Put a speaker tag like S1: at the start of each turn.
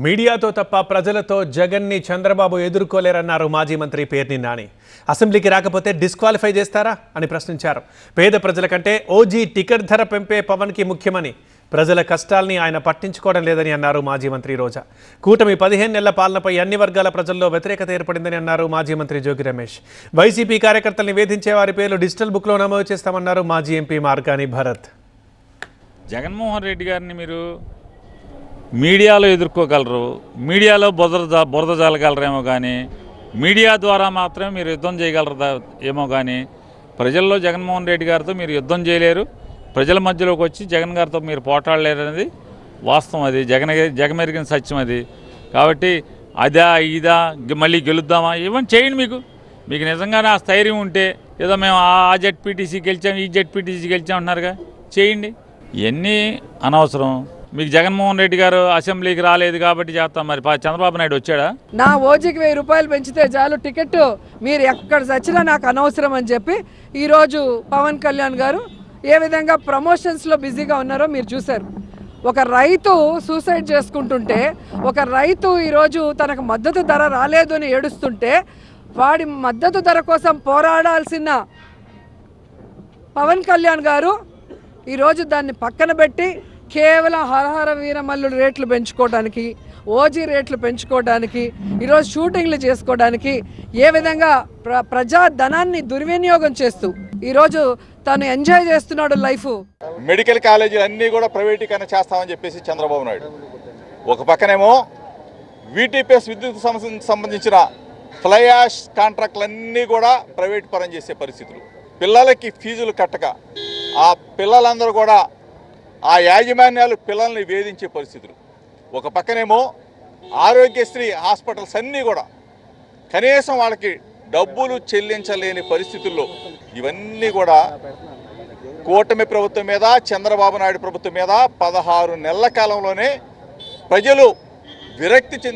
S1: మీడియాతో తప్ప ప్రజలతో జగన్ని చంద్రబాబు ఎదుర్కోలేరన్నారు మాజీ మంత్రి పేర్ని నాని. అసెంబ్లీకి రాకపోతే డిస్క్వాలిఫై చేస్తారా అని ప్రశ్నించారు. పేద ప్రజల కంటే ఓజీ టికెట్ ధర పెంపే పవన్కి ముఖ్యమని, ప్రజల కష్టాల్ని ఆయన పట్టించుకోవడం లేదని అన్నారు మాజీ మంత్రి రోజా. కూటమి 15 నెలల పాలనపై అన్ని వర్గాల ప్రజల్లో వ్యతిరేకత ఏర్పడిందని అన్నారు మాజీ మంత్రి జోగి రమేష్. వైసీపీ కార్యకర్తల్ని వేధించే వారి పేర్లు డిజిటల్ బుక్లో నమోదు చేస్తామన్నారు మాజీ ఎంపీ మార్గాని భరత్.
S2: జగన్మోహన్ రెడ్డి గారిని మీరు మీడియాలో ఎదుర్కోగలరు, మీడియాలో బురద జల్లగలరేమో కానీ, మీడియా ద్వారా మాత్రమే మీరు యుద్ధం చేయగలరు ఏమో కానీ, ప్రజల్లో జగన్మోహన్ రెడ్డి గారితో మీరు యుద్ధం చేయలేరు. ప్రజల మధ్యలోకి వచ్చి జగన్ గారితో మీరు పోటాడలేరు అనేది వాస్తవం. అది జగమెరిగిన సత్యం అది. కాబట్టి అదా ఇదా మళ్ళీ గెలుద్దామా ఇవన్నీ చేయండి. మీకు నిజంగానే ఆ స్థైర్యం ఉంటే, ఏదో మేము ఆ జెడ్పీటీసీ గెలిచాం ఈ జెడ్పీటీసీ గెలిచాం అంటున్నారుగా, చేయండి. ఇవన్నీ అనవసరం. మీకు జగన్మోహన్ రెడ్డి గారు అసెంబ్లీకి రాలేదు కాబట్టి చేస్తాం. మరి చంద్రబాబు నాయుడు వచ్చాడా?
S3: నా ఓజీకి 1000 రూపాయలు పెంచితే చాలు టికెట్, మీరు ఎక్కడ చచ్చినా నాకు అనవసరం అని చెప్పి ఈరోజు పవన్ కళ్యాణ్ గారు ఏ విధంగా ప్రమోషన్స్లో బిజీగా ఉన్నారో మీరు చూశారు. ఒక రైతు సూసైడ్ చేసుకుంటుంటే, ఒక రైతు ఈరోజు తనకు మద్దతు ధర రాలేదు అని ఏడుస్తుంటే, వాడి మద్దతు ధర కోసం పోరాడాల్సిన పవన్ కళ్యాణ్ గారు ఈరోజు దాన్ని పక్కన పెట్టి కేవలం హరహర వీరమల్లుడు రేట్లు పెంచుకోవడానికి, ఓజీ రేట్లు పెంచుకోవడానికి, ఈరోజు షూటింగ్లు చేసుకోవడానికి ఏ విధంగా ప్రజా ధనాన్ని దుర్వినియోగం చేస్తూ ఈరోజు తను ఎంజాయ్ చేస్తున్నాడు లైఫ్.
S4: మెడికల్ కాలేజీలు అన్నీ కూడా ప్రైవేటీకరణ చేస్తామని చెప్పేసి చంద్రబాబు నాయుడు ఒక పక్కనేమో వీటీపీఎస్ విద్యుత్ సంబంధించిన ఫ్లై యాష్ కాంట్రాక్టులన్నీ కూడా ప్రైవేట్ పరం చేసే పరిస్థితులు, పిల్లలకి ఫీజులు కట్టక ఆ పిల్లలందరూ కూడా ఆ యాజమాన్యాలు పిల్లల్ని వేధించే పరిస్థితులు, ఒక పక్కనేమో ఆరోగ్యశ్రీ హాస్పిటల్స్ అన్నీ కూడా కనీసం వాళ్ళకి డబ్బులు చెల్లించలేని పరిస్థితుల్లో, ఇవన్నీ కూడా కూటమి ప్రభుత్వం మీద, చంద్రబాబు నాయుడు ప్రభుత్వం మీద 16 నెలల కాలంలోనే ప్రజలు విరక్తి చెంది